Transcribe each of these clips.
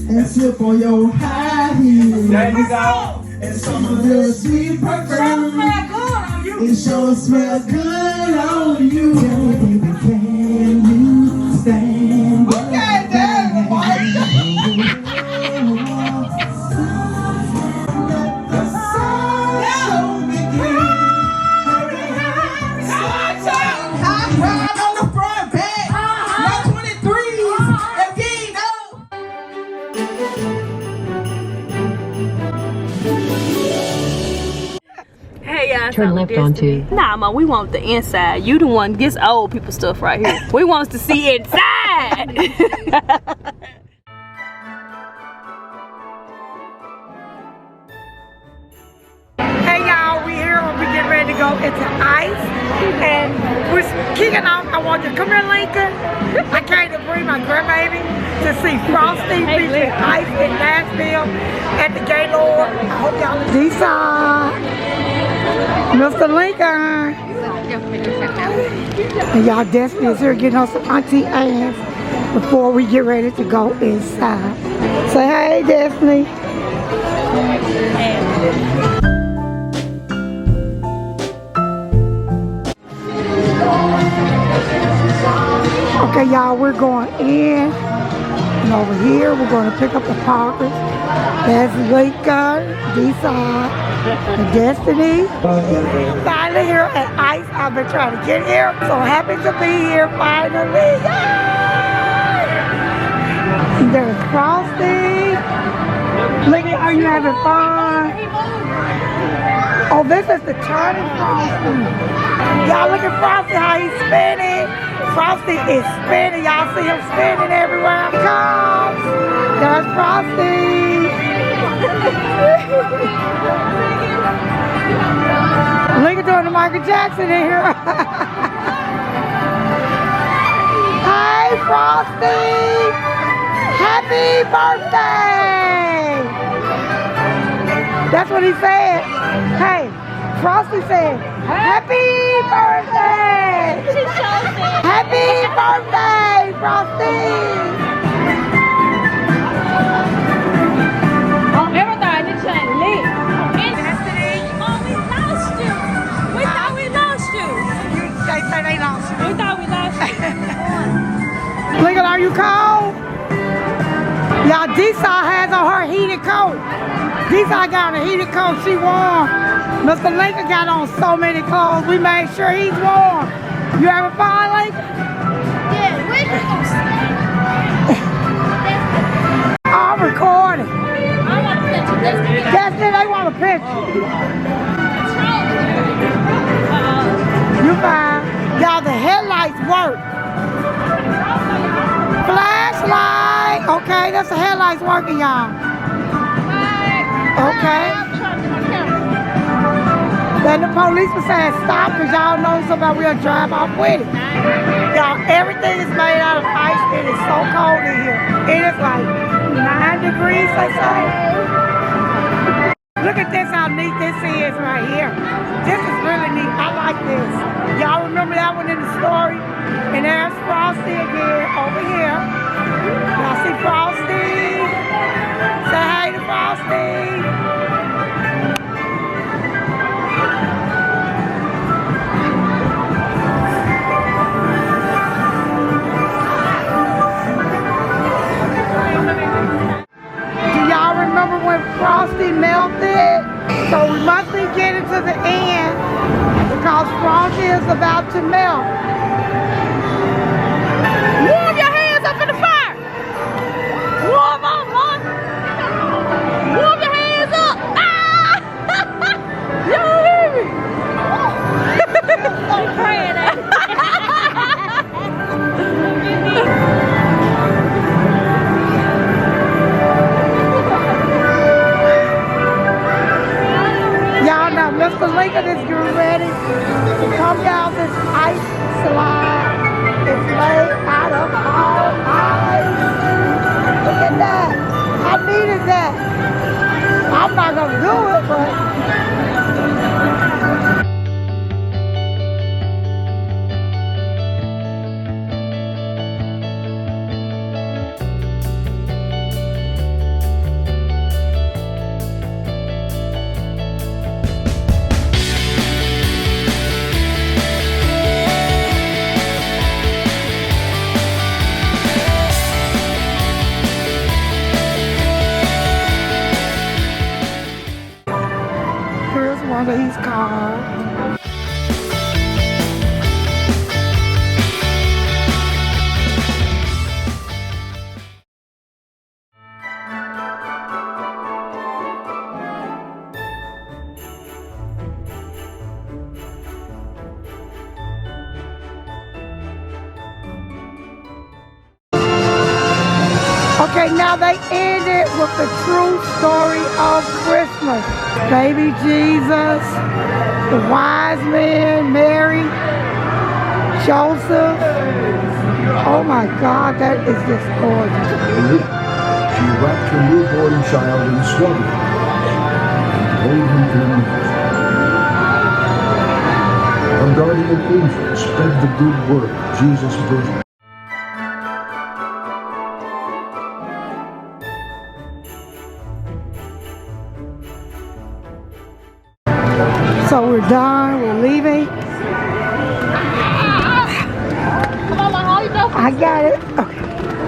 and slip on your high heels. There you go. And some of your sweet perfume. It sure smells good on you. Tell me, baby, can you stand? Okay, then. Turn left onto. Nah, ma, we want the inside. You the one gets old people stuff right here. We want us to see inside. Hey y'all, we here when we get ready to go into ice, and we're kicking off. I want you to come here, Lincoln. I came to bring my grandbaby to see Frosty featuring ice in Nashville at the Gaylord. I hope y'all decide. Mr. Lincoln. And y'all, Destiny is here getting on some auntie ass before we get ready to go inside. Say hey, Destiny. Okay, y'all, we're going in. And over here, we're going to pick up the parkers. That's Lincoln, D-Side, and Destiny. Finally here at ICE. I've been trying to get here. So happy to be here finally. Yay! There's Frosty. Lincoln, are you having fun? Oh, this is the turning Frosty. Y'all look at Frosty, how he's spinning. Frosty is spinning. Y'all see him spinning everywhere he comes. There's Frosty. Look at doing the Michael Jackson in here. Hey, Frosty. Happy birthday. That's what he said. Hey, Frosty said, happy birthday. Happy birthday, Frosty. Lincoln, are you cold? Y'all, D-Saw has on her heated coat. D-Saw got on a heated coat, she warm. Mr. Lincoln got on so many clothes, we made sure he's warm. You having fun, Lincoln? Yeah, where's you gonna stay? I'm recording. I want to picture Destiny. Destiny, they want a picture. What's wrong with you? You fine. Y'all, the headlights work. Flashlight. Okay, that's the headlights working, y'all. Okay. Then the police was saying stop because y'all know somebody will drive off with it. Y'all, everything is made out of ice. It is so cold in here. It is like 9 degrees, they say. Look at this, how neat this is right here. This is really neat. I like this. Y'all remember that one in the story? And there's Frosty again over here. Y'all see Frosty? Say hey to Frosty. Do y'all remember when Frosty melted? So we must be getting to the end because Frosty is about to melt. Warm your hands up in the fire. Warm up, man. Warm your hands up. Ah! Y'all hear me? I'm praying at it. Y'all know Mr. Lincoln is getting ready to come down this ice slide. It's made out of all ice. Look at that. I needed that. I'm not going to do it, but... Okay, now they ended with the true story of Christmas. Baby Jesus, the wise men, Mary, Joseph. Oh my God, that is just gorgeous. She wrapped her newborn child in swaddling and laid him in a manger. Our guardian angel spread the good word of Jesus' birth. So we're done, we're leaving. Come on, Mom, you go. I got it. Okay.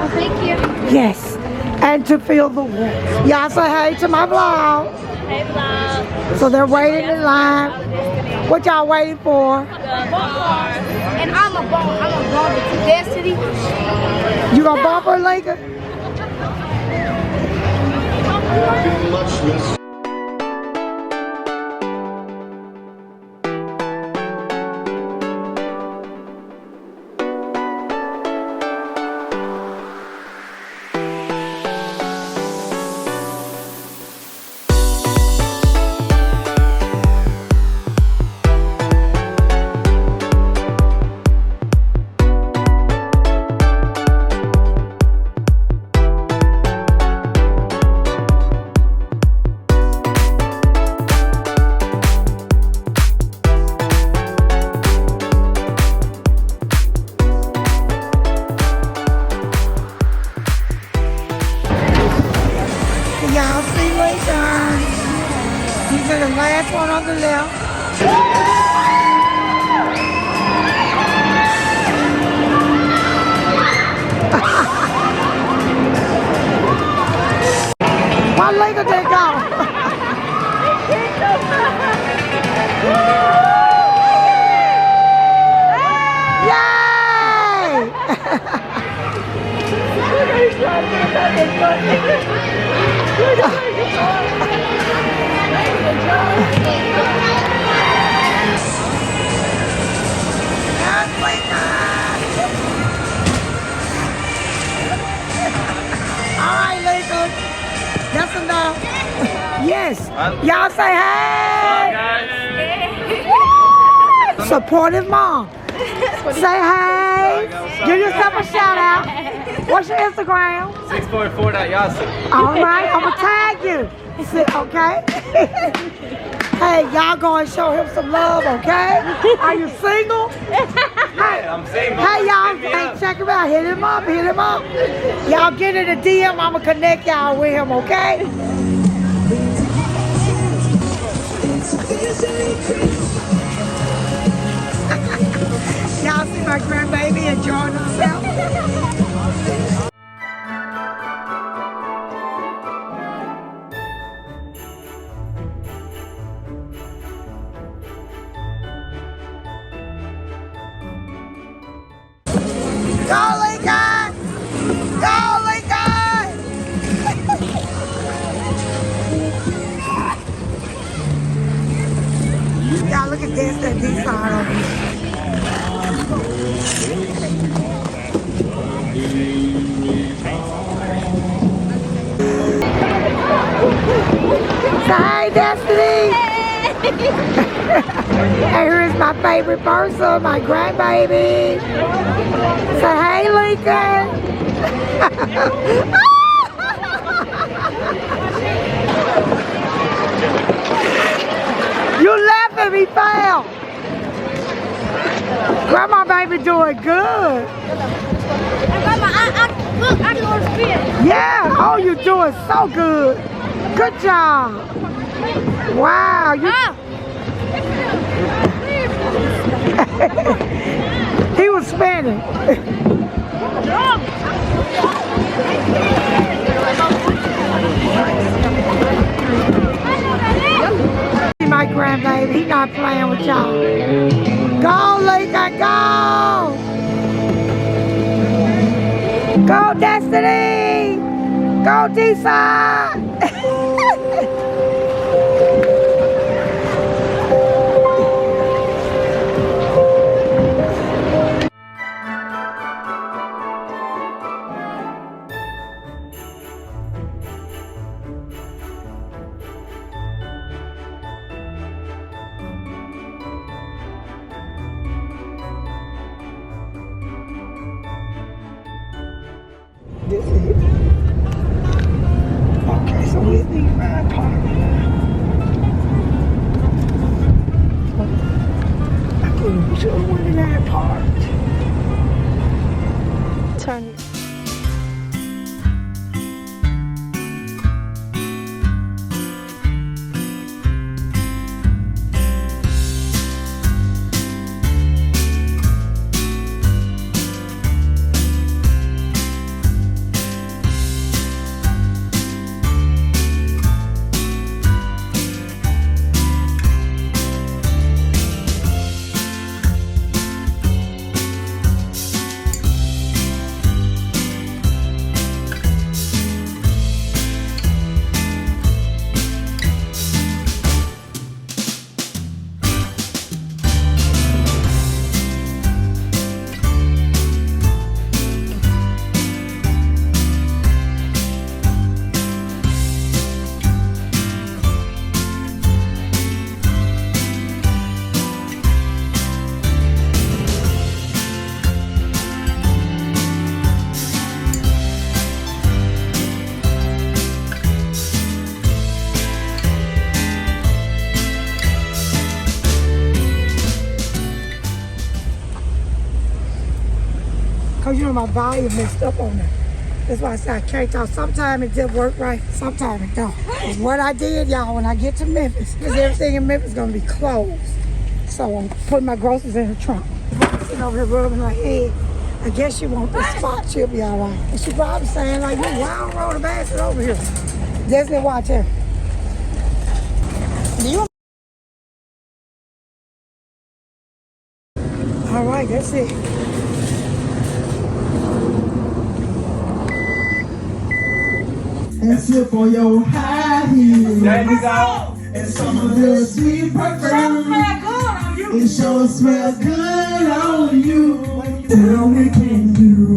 Oh, thank you. Yes, and to feel the warmth. Y'all say hey to my vlog. Hey, vlog. So they're waiting in line. What y'all waiting for? And I'm a bump to Destiny. You gonna bump her, Lincoln? Y'all see Lincoln. He's the last one on the left. Why Lincoln didn't go? Alright, Lincoln. That's enough. Yes. Y'all say hey. Supportive mom. Say hey. Give yourself a shout out. What's your Instagram? 644.Yasa. All right, I'm gonna tag you. Okay? Hey, y'all go and show him some love, okay? Are you single? Yeah, I'm single. Hey, y'all, Hit me hey, up. check him out. Hit him up, hit him up. Y'all get in the DM. I'm gonna connect y'all with him, okay? Y'all see my grandbaby enjoying himself? Go, Lincoln! Go, Lincoln! Y'all look at this and this side over here. Say hey, Destiny! And here's my favorite person, my grandbaby. Say hey, Lincoln. You left and he fell. Grandma baby doing good. Grandma, look, I can go to spin. Yeah, oh, you're doing so good. Good job. Wow, you. He was spinning. My grandbaby, he not playing with y'all. Go, Lincoln, go! Go, Destiny! Go, D-Side! this is it. Okay, so where's the ride park? I couldn't be sure when the ride parked. Turn it. Cause you know my volume messed up on it. That's why I said I can't talk. Sometimes it just work right, sometimes it don't. It's what I did, y'all, when I get to Memphis. Because everything in Memphis is gonna be closed. So I'm putting my groceries in the trunk. I'm sitting over here rubbing her head. I guess she want this spot, she'll be all right. And she probably saying like, why I don't roll the basket over here? Disney, watch her. Do you? All right, that's it. And slip on your high heels. There you go. And some of the sweet perfume. It sure smells good on you. Tell me, can you